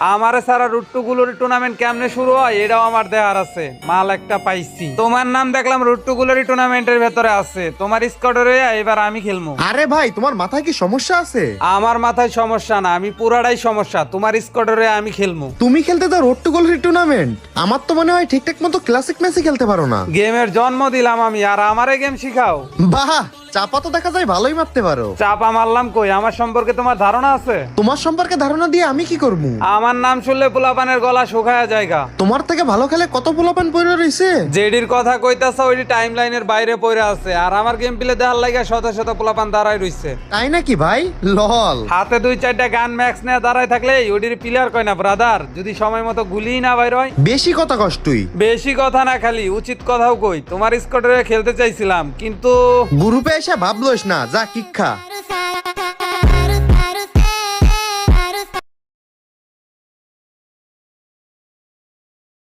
আমারে সারা রুট্টুগুলোর টুর্নামেন্ট কেমনে শুরু হয় এটাও আমার দেহার আছে। মাল একটা পাইছি। তোমার নাম দেখলাম রুট্টুগুলোরই টুর্নামেন্টের ভেতরে আছে। তোমার স্কোয়াডে এবার আমি খেলবো। আরে ভাই, তোমার মাথায় কি সমস্যা আছে? আমার মাথায় সমস্যা না, আমি পুরাটাই সমস্যা। তোমার স্কোয়াডে আমি খেলবো। তুমি খেলতে তো রোড টু গোল্ড টুর্নামেন্ট, আমার তো মনে হয় ঠিকঠাক মতো ক্লাসিক ম্যাচে খেলতে পারো না। গেমের জন্ম দিলাম আমি, আর আমারে গেম শিখাও? বাহ, চাপা তো দেখা যায় ভালোই মারতে পারো। চাপা মারলাম কই? আমার সম্পর্কে তোমার ধারণা আছে? তোমার সম্পর্কে ধারণা দিয়ে আমি কি করবো? আমার নাম শুনলে পোলাপানের গলা শুকায়া জায়গা। তোমার থেকে ভালো খেলে কত পোলাপান পড়ে রইছে। জেডির কথা কইতাছ, ওইটি টাইম লাইনের বাইরে পড়ে আছে। আর আমার গেম প্লে দেখার লাগা শত শত পোলাপান দাঁড়ায় রইছে। তাই নাকি ভাই? লল। হাতে 2-4টা গান ম্যাক্স নিয়ে দাঁড়ায় থাকলে ওইটির প্লেয়ার কয় না ব্রাদার, যদি সময় মতো গুলি না বাইর হয়। বেশি কথা কষ্টই। বেশি কথা না, খালি উচিত কথাও কই। তোমার স্কোয়াডে খেলতে চাইছিলাম কিন্তু গ্রুপে এসে ভাবলোস না, যা কিক খা।